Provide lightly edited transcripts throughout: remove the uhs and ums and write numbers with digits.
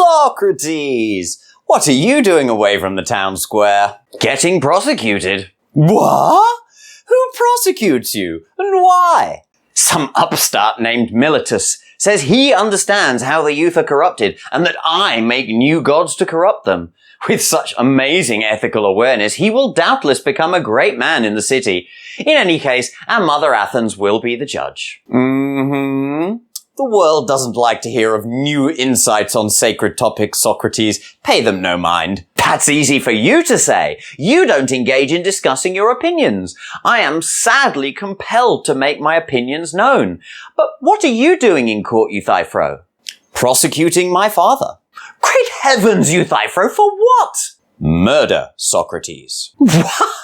Socrates! What are you doing away from the town square? Getting prosecuted. What? Who prosecutes you, and why? Some upstart named Miletus says he understands how the youth are corrupted and that I make new gods to corrupt them. With such amazing ethical awareness, he will doubtless become a great man in the city. In any case, our mother Athens will be the judge. The world doesn't like to hear of new insights on sacred topics, Socrates. Pay them no mind. That's easy for you to say. You don't engage in discussing your opinions. I am sadly compelled to make my opinions known. But what are you doing in court, Euthyphro? Prosecuting my father. Great heavens, Euthyphro, for what? Murder, Socrates. What?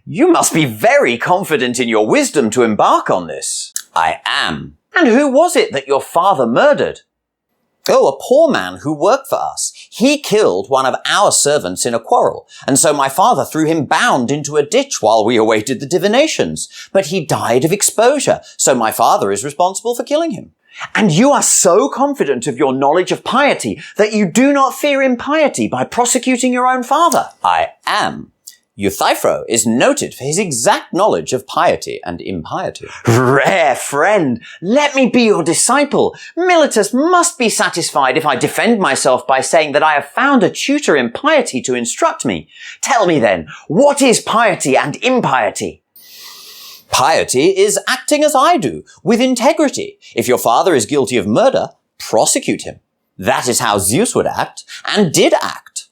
You must be very confident in your wisdom to embark on this. I am. And who was it that your father murdered? Oh, a poor man who worked for us. He killed one of our servants in a quarrel, and so my father threw him bound into a ditch while we awaited the divinations. But he died of exposure, so my father is responsible for killing him. And you are so confident of your knowledge of piety that you do not fear impiety by prosecuting your own father? I am. Euthyphro is noted for his exact knowledge of piety and impiety. Rare friend, let me be your disciple. Miletus must be satisfied if I defend myself by saying that I have found a tutor in piety to instruct me. Tell me then, what is piety and impiety? Piety is acting as I do, with integrity. If your father is guilty of murder, prosecute him. That is how Zeus would act, and did act.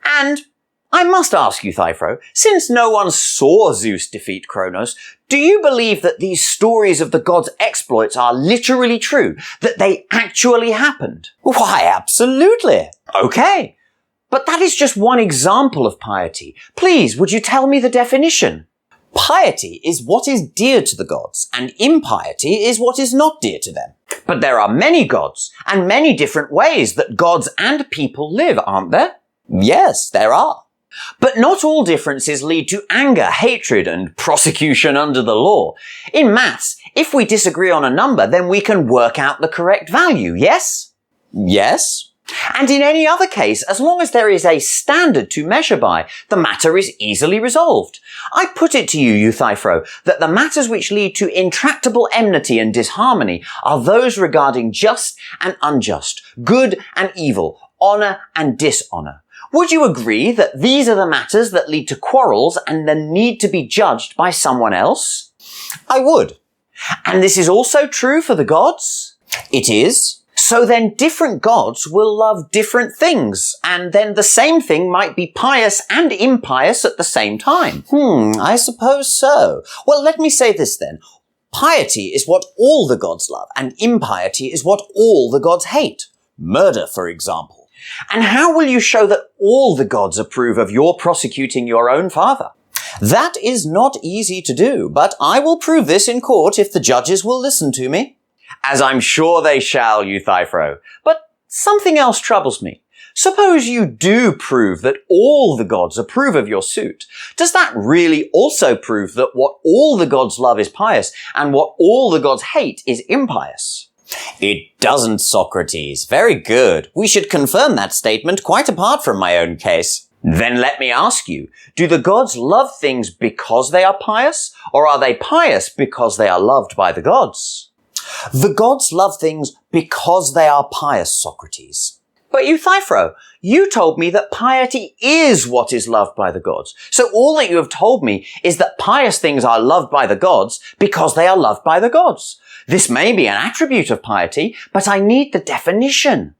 And I must ask you, Euthyphro, since no one saw Zeus defeat Kronos, do you believe that these stories of the gods' exploits are literally true, that they actually happened? Why, absolutely. Okay, but that is just one example of piety. Please, would you tell me the definition? Piety is what is dear to the gods, and impiety is what is not dear to them. But there are many gods, and many different ways that gods and people live, aren't there? Yes, there are. But not all differences lead to anger, hatred, and prosecution under the law. In maths, if we disagree on a number, then we can work out the correct value, yes? Yes. And in any other case, as long as there is a standard to measure by, the matter is easily resolved. I put it to you, Euthyphro, that the matters which lead to intractable enmity and disharmony are those regarding just and unjust, good and evil, honour and dishonour. Would you agree that these are the matters that lead to quarrels and then need to be judged by someone else? I would. And this is also true for the gods? It is. So then different gods will love different things, and then the same thing might be pious and impious at the same time. I suppose so. Well, let me say this then. Piety is what all the gods love, and impiety is what all the gods hate. Murder, for example. And how will you show that all the gods approve of your prosecuting your own father? That is not easy to do, but I will prove this in court if the judges will listen to me. As I'm sure they shall, Euthyphro. But something else troubles me. Suppose you do prove that all the gods approve of your suit. Does that really also prove that what all the gods love is pious and what all the gods hate is impious? It doesn't, Socrates. Very good. We should confirm that statement quite apart from my own case. Then let me ask you, do the gods love things because they are pious, or are they pious because they are loved by the gods? The gods love things because they are pious, Socrates. But Euthyphro, you told me that piety is what is loved by the gods. So all that you have told me is that pious things are loved by the gods because they are loved by the gods. This may be an attribute of piety, but I need the definition.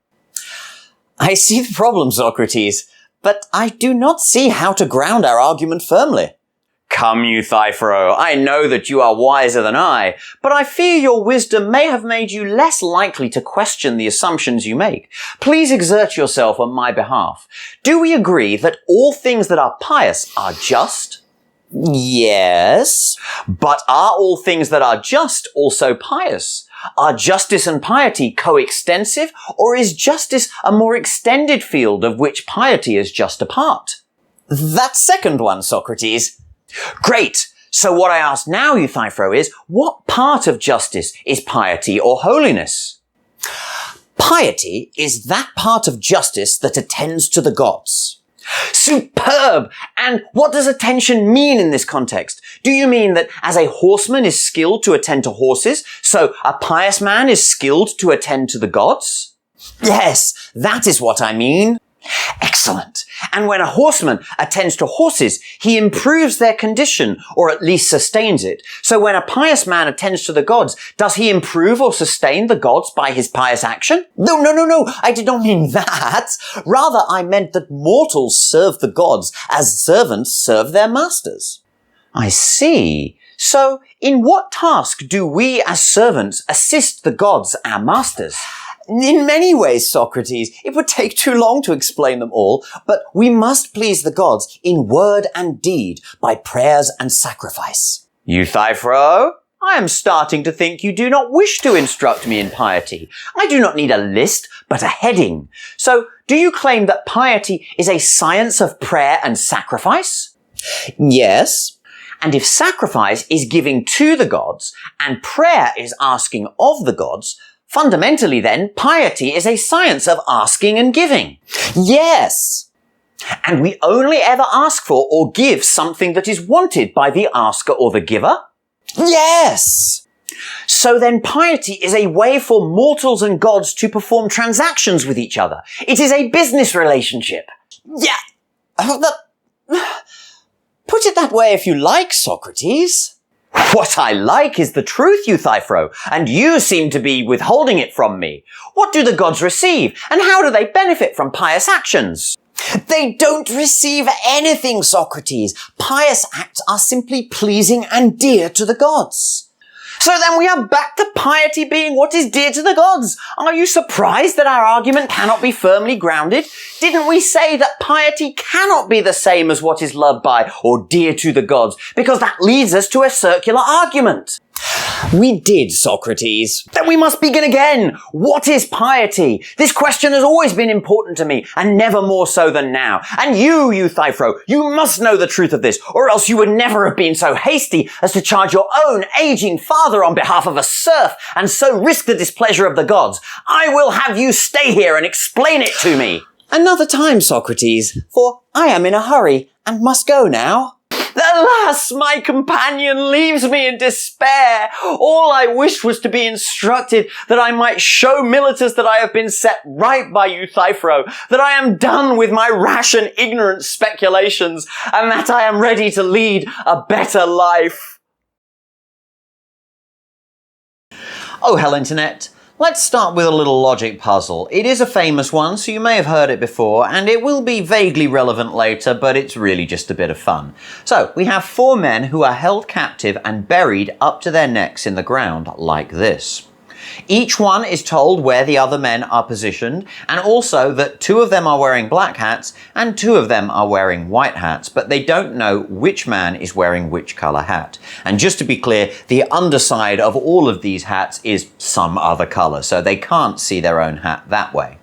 I see the problem, Socrates, but I do not see how to ground our argument firmly. Come, Euthyphro, I know that you are wiser than I, but I fear your wisdom may have made you less likely to question the assumptions you make. Please exert yourself on my behalf. Do we agree that all things that are pious are just? Yes. But are all things that are just also pious? Are justice and piety coextensive, or is justice a more extended field of which piety is just a part? That second one, Socrates. Great! So what I ask now, Euthyphro, is what part of justice is piety or holiness? Piety is that part of justice that attends to the gods. Superb! And what does attention mean in this context? Do you mean that as a horseman is skilled to attend to horses, so a pious man is skilled to attend to the gods? Yes, that is what I mean. Excellent. And when a horseman attends to horses, he improves their condition, or at least sustains it. So when a pious man attends to the gods, does he improve or sustain the gods by his pious action? No, I did not mean that. Rather, I meant that mortals serve the gods as servants serve their masters. I see. So in what task do we as servants assist the gods, our masters? In many ways, Socrates, it would take too long to explain them all, but we must please the gods in word and deed by prayers and sacrifice. Euthyphro, I am starting to think you do not wish to instruct me in piety. I do not need a list, but a heading. So, do you claim that piety is a science of prayer and sacrifice? Yes. And if sacrifice is giving to the gods, and prayer is asking of the gods, fundamentally then, piety is a science of asking and giving. Yes. And we only ever ask for or give something that is wanted by the asker or the giver? Yes. So then piety is a way for mortals and gods to perform transactions with each other. It is a business relationship. Yeah. Put it that way if you like, Socrates. What I like is the truth, Euthyphro, and you seem to be withholding it from me. What do the gods receive, and how do they benefit from pious actions? They don't receive anything, Socrates. Pious acts are simply pleasing and dear to the gods. So then we are back to piety being what is dear to the gods. Are you surprised that our argument cannot be firmly grounded? Didn't we say that piety cannot be the same as what is loved by or dear to the gods? Because that leads us to a circular argument. We did, Socrates. Then we must begin again. What is piety? This question has always been important to me, and never more so than now. And you, Euthyphro, you must know the truth of this, or else you would never have been so hasty as to charge your own aging father on behalf of a serf, and so risk the displeasure of the gods. I will have you stay here and explain it to me. Another time, Socrates, for I am in a hurry and must go now. Alas, my companion leaves me in despair. All I wished was to be instructed, that I might show Miletus that I have been set right by Euthyphro, that I am done with my rash and ignorant speculations, and that I am ready to lead a better life. Oh, hell, Internet. Let's start with a little logic puzzle. It is a famous one, so you may have heard it before, and it will be vaguely relevant later, but it's really just a bit of fun. So, we have 4 men who are held captive and buried up to their necks in the ground, like this. Each one is told where the other men are positioned, and also that 2 of them are wearing black hats and 2 of them are wearing white hats, but they don't know which man is wearing which colour hat. And just to be clear, the underside of all of these hats is some other colour, so they can't see their own hat that way.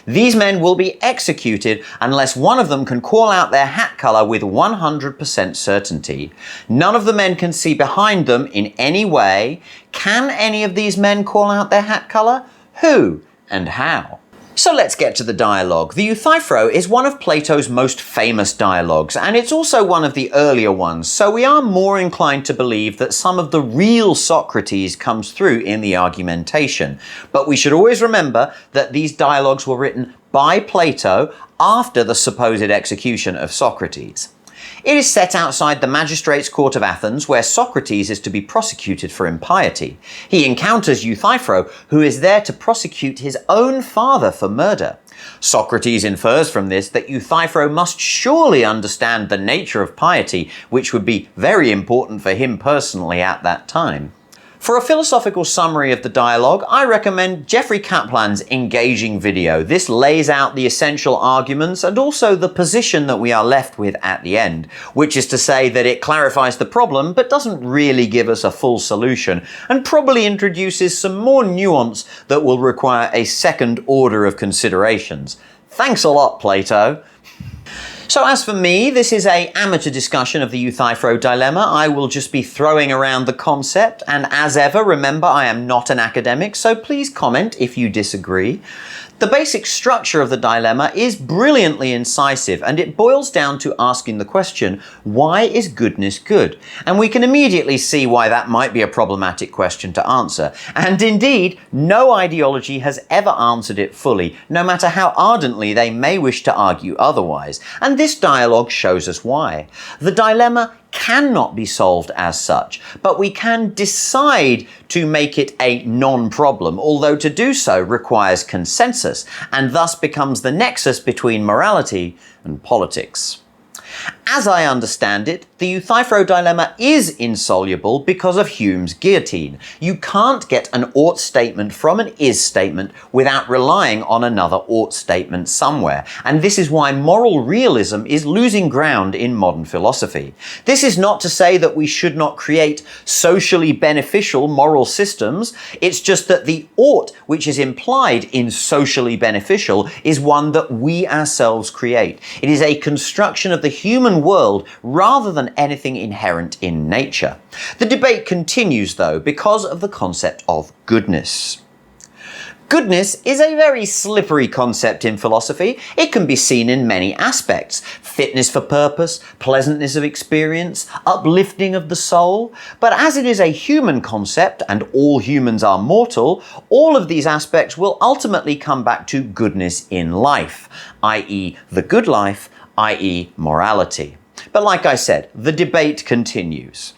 These men will be executed unless one of them can call out their hat colour with 100% certainty. None of the men can see behind them in any way. Can any of these men call out their hat colour? Who and how? So let's get to the dialogue. The Euthyphro is one of Plato's most famous dialogues, and it's also one of the earlier ones, so we are more inclined to believe that some of the real Socrates comes through in the argumentation. But we should always remember that these dialogues were written by Plato after the supposed execution of Socrates. It is set outside the magistrate's court of Athens, where Socrates is to be prosecuted for impiety. He encounters Euthyphro, who is there to prosecute his own father for murder. Socrates infers from this that Euthyphro must surely understand the nature of piety, which would be very important for him personally at that time. For a philosophical summary of the dialogue, I recommend Jeffrey Kaplan's engaging video. This lays out the essential arguments and also the position that we are left with at the end, which is to say that it clarifies the problem but doesn't really give us a full solution and probably introduces some more nuance that will require a second order of considerations. Thanks a lot, Plato. So So as for me, this is an amateur discussion of the Euthyphro dilemma. I will just be throwing around the concept, and as ever, remember I am not an academic, so please comment if you disagree. The basic structure of the dilemma is brilliantly incisive, and it boils down to asking the question, why is goodness good? And we can immediately see why that might be a problematic question to answer. And indeed, no ideology has ever answered it fully, no matter how ardently they may wish to argue otherwise. And this dialogue shows us why. The dilemma cannot be solved as such, but we can decide to make it a non-problem, although to do so requires consensus, and thus becomes the nexus between morality and politics. As I understand it, the Euthyphro dilemma is insoluble because of Hume's guillotine. You can't get an ought statement from an is statement without relying on another ought statement somewhere, and this is why moral realism is losing ground in modern philosophy. This is not to say that we should not create socially beneficial moral systems, it's just that the ought which is implied in socially beneficial is one that we ourselves create. It is a construction of the human world rather than anything inherent in nature. The debate continues though because of the concept of goodness. Goodness is a very slippery concept in philosophy. It can be seen in many aspects: fitness for purpose, pleasantness of experience, uplifting of the soul. But as it is a human concept and all humans are mortal, all of these aspects will ultimately come back to goodness in life, i.e. the good life, i.e. morality. But like I said, the debate continues.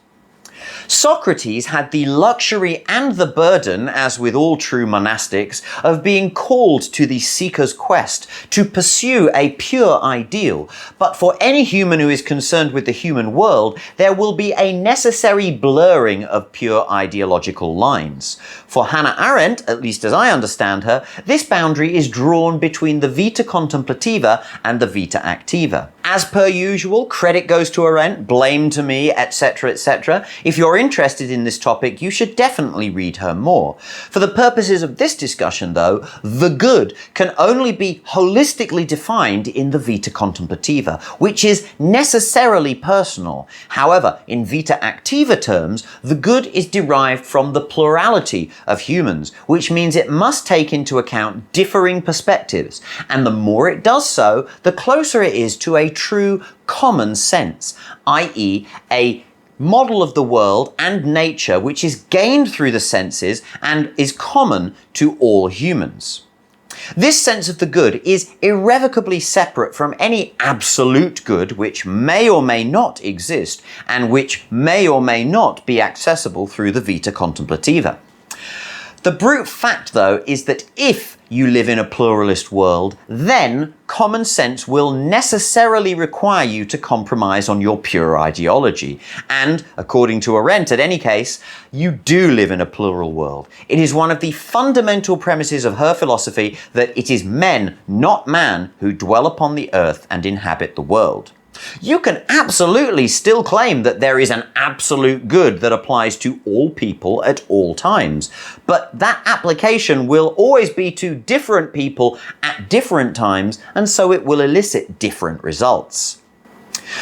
Socrates had the luxury and the burden, as with all true monastics, of being called to the seeker's quest to pursue a pure ideal. But for any human who is concerned with the human world, there will be a necessary blurring of pure ideological lines. For Hannah Arendt, at least as I understand her, this boundary is drawn between the vita contemplativa and the vita activa. As per usual, credit goes to Arendt, blame to me, etc., etc. If you're interested in this topic, you should definitely read her more. For the purposes of this discussion, though, the good can only be holistically defined in the vita contemplativa, which is necessarily personal. However, in vita activa terms, the good is derived from the plurality of humans, which means it must take into account differing perspectives, and the more it does so, the closer it is to a true common sense, i.e. a model of the world and nature which is gained through the senses and is common to all humans. This sense of the good is irrevocably separate from any absolute good which may or may not exist and which may or may not be accessible through the vita contemplativa. The brute fact, though, is that if you live in a pluralist world, then common sense will necessarily require you to compromise on your pure ideology. And, according to Arendt at any case, you do live in a plural world. It is one of the fundamental premises of her philosophy that it is men, not man, who dwell upon the earth and inhabit the world. You can absolutely still claim that there is an absolute good that applies to all people at all times, but that application will always be to different people at different times, and so it will elicit different results.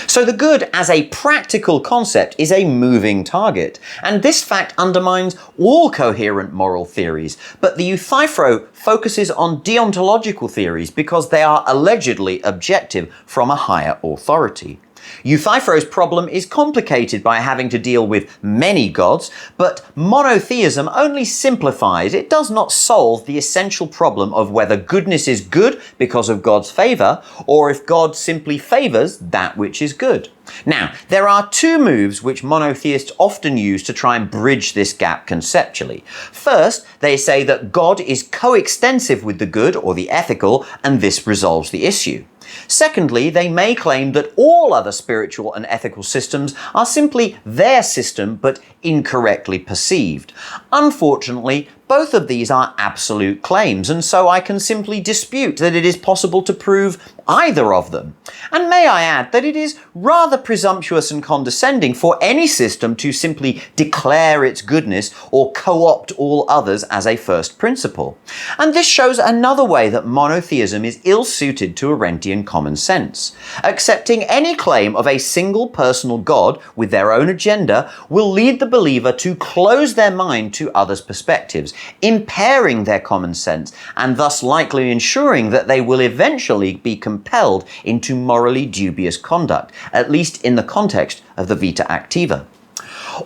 So the good as a practical concept is a moving target, and this fact undermines all coherent moral theories, but the Euthyphro focuses on deontological theories because they are allegedly objective from a higher authority. Euthyphro's problem is complicated by having to deal with many gods, but monotheism only simplifies, it does not solve the essential problem of whether goodness is good because of God's favour, or if God simply favours that which is good. Now, there are two moves which monotheists often use to try and bridge this gap conceptually. First, they say that God is coextensive with the good or the ethical, and this resolves the issue. Secondly, they may claim that all other spiritual and ethical systems are simply their system but incorrectly perceived. Unfortunately, both of these are absolute claims, and so I can simply dispute that it is possible to prove either of them. And may I add that it is rather presumptuous and condescending for any system to simply declare its goodness or co-opt all others as a first principle. And this shows another way that monotheism is ill-suited to Arendtian common sense. Accepting any claim of a single personal God with their own agenda will lead the believer to close their mind to others' perspectives, impairing their common sense, and thus likely ensuring that they will eventually be compelled into morally dubious conduct, at least in the context of the vita activa.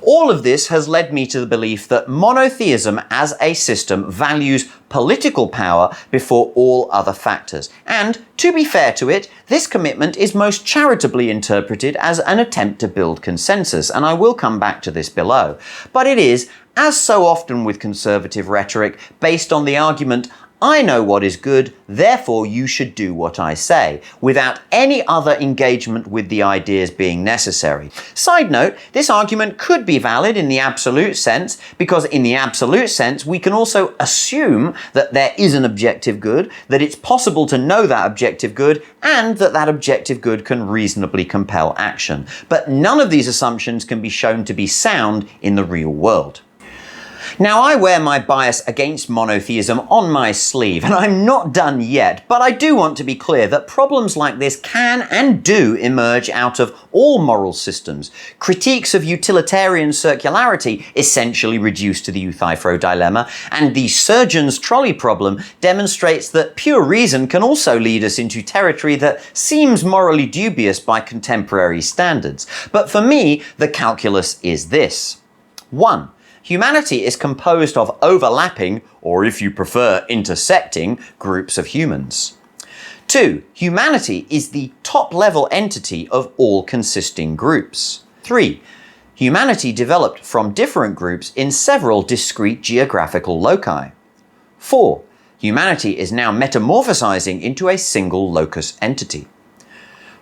All of this has led me to the belief that monotheism as a system values political power before all other factors. And, to be fair to it, this commitment is most charitably interpreted as an attempt to build consensus, and I will come back to this below. But it is, as so often with conservative rhetoric, based on the argument, I know what is good, therefore you should do what I say, without any other engagement with the ideas being necessary. Side note, this argument could be valid in the absolute sense, because in the absolute sense we can also assume that there is an objective good, that it's possible to know that objective good, and that that objective good can reasonably compel action. But none of these assumptions can be shown to be sound in the real world. Now, I wear my bias against monotheism on my sleeve, and I'm not done yet, but I do want to be clear that problems like this can and do emerge out of all moral systems. Critiques of utilitarian circularity essentially reduce to the Euthyphro dilemma, and the surgeon's trolley problem demonstrates that pure reason can also lead us into territory that seems morally dubious by contemporary standards. But for me, the calculus is this. 1. Humanity is composed of overlapping, or if you prefer, intersecting, groups of humans. 2. Humanity is the top-level entity of all consisting groups. 3. Humanity developed from different groups in several discrete geographical loci. 4. Humanity is now metamorphosizing into a single locus entity.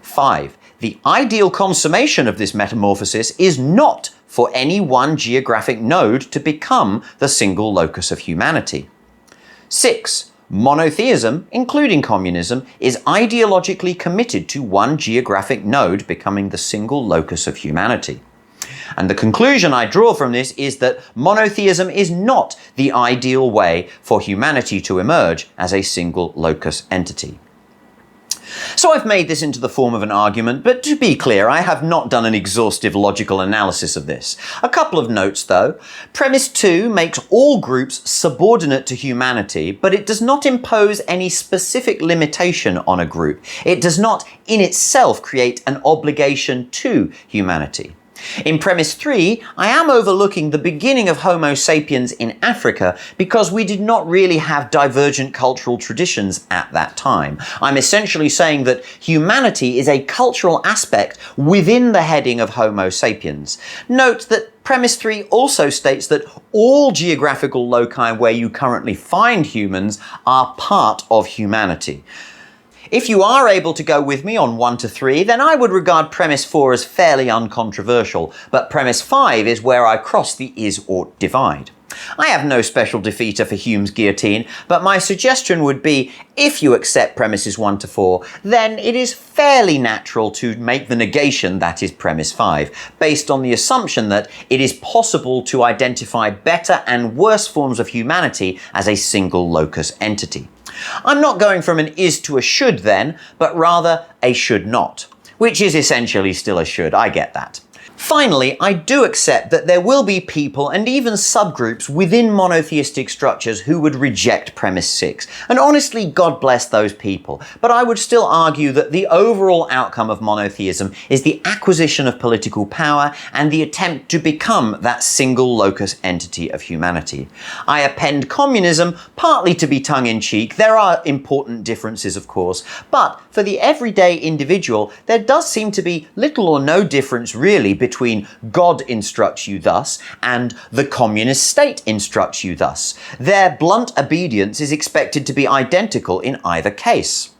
5. The ideal consummation of this metamorphosis is not for any one geographic node to become the single locus of humanity. 6. Monotheism, including communism, is ideologically committed to one geographic node becoming the single locus of humanity. And the conclusion I draw from this is that monotheism is not the ideal way for humanity to emerge as a single locus entity. So I've made this into the form of an argument, but to be clear, I have not done an exhaustive logical analysis of this. A couple of notes though. Premise 2 makes all groups subordinate to humanity, but it does not impose any specific limitation on a group. It does not in itself create an obligation to humanity. In premise 3, I am overlooking the beginning of Homo sapiens in Africa because we did not really have divergent cultural traditions at that time. I'm essentially saying that humanity is a cultural aspect within the heading of Homo sapiens. Note that premise 3 also states that all geographical loci where you currently find humans are part of humanity. If you are able to go with me on 1 to 3, then I would regard premise 4 as fairly uncontroversial, but premise 5 is where I cross the is-ought divide. I have no special defeater for Hume's guillotine, but my suggestion would be, if you accept premises 1 to 4, then it is fairly natural to make the negation that is premise 5, based on the assumption that it is possible to identify better and worse forms of humanity as a single locus entity. I'm not going from an is to a should then, but rather a should not, which is essentially still a should, I get that. Finally, I do accept that there will be people and even subgroups within monotheistic structures who would reject premise 6, and honestly, God bless those people. But I would still argue that the overall outcome of monotheism is the acquisition of political power and the attempt to become that single locus entity of humanity. I append communism partly to be tongue-in-cheek. There are important differences, of course, but for the everyday individual, there does seem to be little or no difference really between God instructs you thus and the communist state instructs you thus. Their blunt obedience is expected to be identical in either case.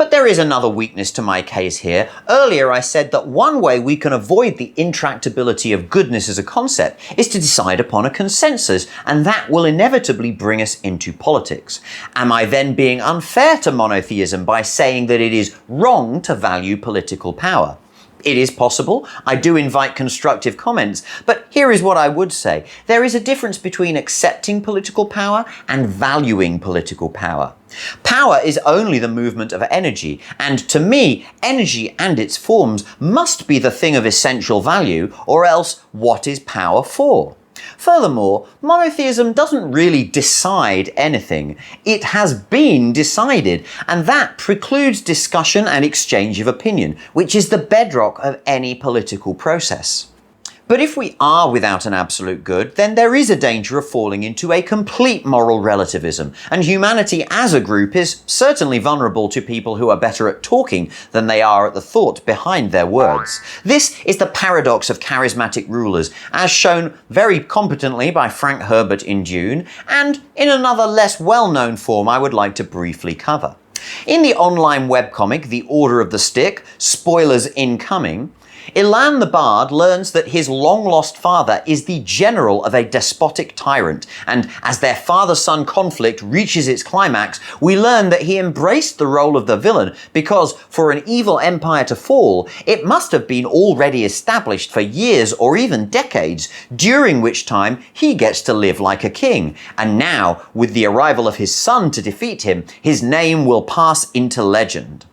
But there is another weakness to my case here. Earlier I said that one way we can avoid the intractability of goodness as a concept is to decide upon a consensus, and that will inevitably bring us into politics. Am I then being unfair to monotheism by saying that it is wrong to value political power? It is possible. I do invite constructive comments, but here is what I would say. There is a difference between accepting political power and valuing political power. Power is only the movement of energy, and to me, energy and its forms must be the thing of essential value, or else what is power for? Furthermore, monotheism doesn't really decide anything. It has been decided, and that precludes discussion and exchange of opinion, which is the bedrock of any political process. But if we are without an absolute good, then there is a danger of falling into a complete moral relativism, and humanity as a group is certainly vulnerable to people who are better at talking than they are at the thought behind their words. This is the paradox of charismatic rulers, as shown very competently by Frank Herbert in Dune, and in another less well-known form I would like to briefly cover. In the online webcomic The Order of the Stick, spoilers incoming, Ilan the Bard learns that his long-lost father is the general of a despotic tyrant, and as their father-son conflict reaches its climax, we learn that he embraced the role of the villain because, for an evil empire to fall, it must have been already established for years or even decades, during which time he gets to live like a king. And now, with the arrival of his son to defeat him, his name will pass into legend.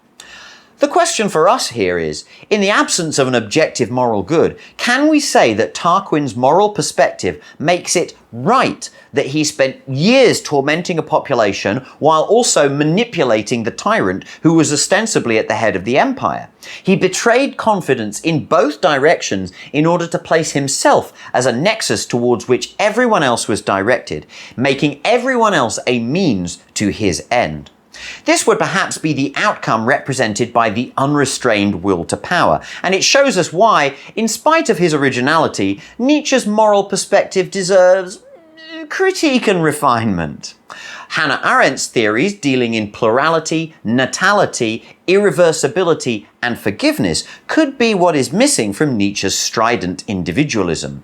The question for us here is, in the absence of an objective moral good, can we say that Tarquin's moral perspective makes it right that he spent years tormenting a population while also manipulating the tyrant who was ostensibly at the head of the empire? He betrayed confidence in both directions in order to place himself as a nexus towards which everyone else was directed, making everyone else a means to his end. This would perhaps be the outcome represented by the unrestrained will to power, and it shows us why, in spite of his originality, Nietzsche's moral perspective deserves critique and refinement. Hannah Arendt's theories dealing in plurality, natality, irreversibility, and forgiveness could be what is missing from Nietzsche's strident individualism.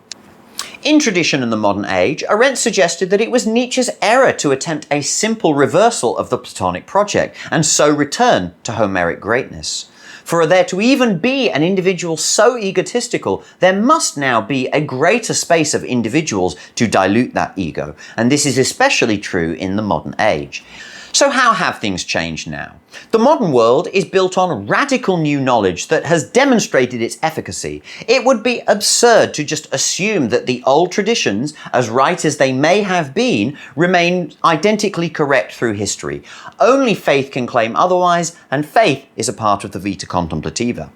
In Tradition in the Modern Age, Arendt suggested that it was Nietzsche's error to attempt a simple reversal of the Platonic project, and so return to Homeric greatness. For there to even be an individual so egotistical, there must now be a greater space of individuals to dilute that ego, and this is especially true in the modern age. So how have things changed now? The modern world is built on radical new knowledge that has demonstrated its efficacy. It would be absurd to just assume that the old traditions, as right as they may have been, remain identically correct through history. Only faith can claim otherwise, and faith is a part of the vita contemplativa.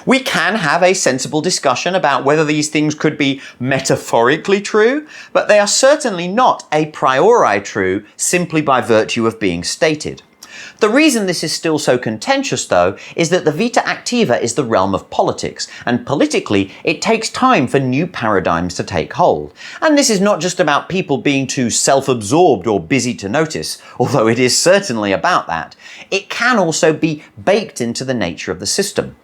We can have a sensible discussion about whether these things could be metaphorically true, but they are certainly not a priori true simply by virtue of being stated. The reason this is still so contentious, though, is that the vita activa is the realm of politics, and politically it takes time for new paradigms to take hold. And this is not just about people being too self-absorbed or busy to notice, although it is certainly about that. It can also be baked into the nature of the system.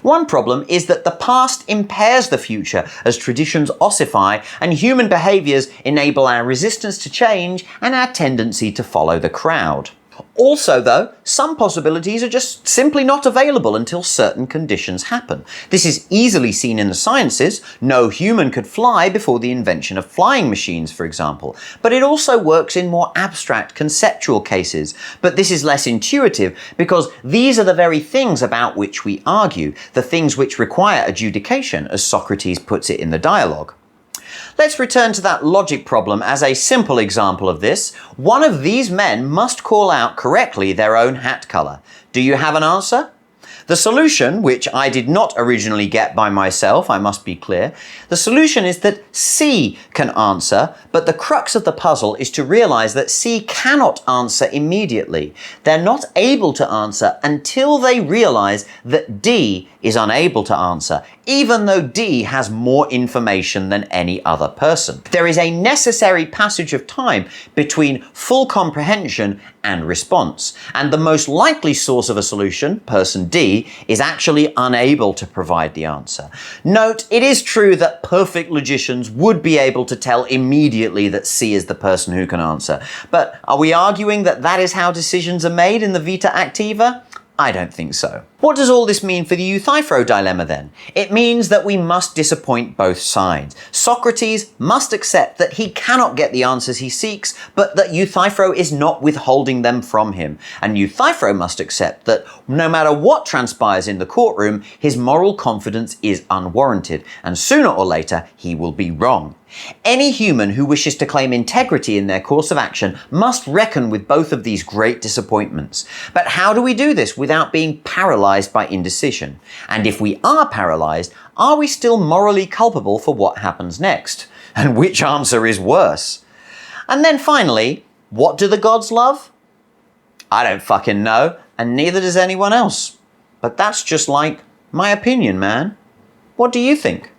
One problem is that the past impairs the future as traditions ossify and human behaviours enable our resistance to change and our tendency to follow the crowd. Also, though, some possibilities are just simply not available until certain conditions happen. This is easily seen in the sciences. No human could fly before the invention of flying machines, for example. But it also works in more abstract conceptual cases. But this is less intuitive because these are the very things about which we argue, the things which require adjudication, as Socrates puts it in the dialogue. Let's return to that logic problem as a simple example of this. One of these men must call out correctly their own hat colour. Do you have an answer? The solution, which I did not originally get by myself, I must be clear, the solution is that C can answer, but the crux of the puzzle is to realise that C cannot answer immediately. They're not able to answer until they realise that D is unable to answer. even though D has more information than any other person. There is a necessary passage of time between full comprehension and response, and the most likely source of a solution, person D, is actually unable to provide the answer. Note, it is true that perfect logicians would be able to tell immediately that C is the person who can answer, but are we arguing that that is how decisions are made in the vita activa? I don't think so. What does all this mean for the Euthyphro dilemma then? It means that we must disappoint both sides. Socrates must accept that he cannot get the answers he seeks, but that Euthyphro is not withholding them from him. And Euthyphro must accept that no matter what transpires in the courtroom, his moral confidence is unwarranted, and sooner or later he will be wrong. Any human who wishes to claim integrity in their course of action must reckon with both of these great disappointments. But how do we do this without being paralyzed by indecision? And if we are paralyzed, are we still morally culpable for what happens next? And which answer is worse? And then finally, what do the gods love? I don't fucking know, and neither does anyone else. But that's just like my opinion, man. What do you think?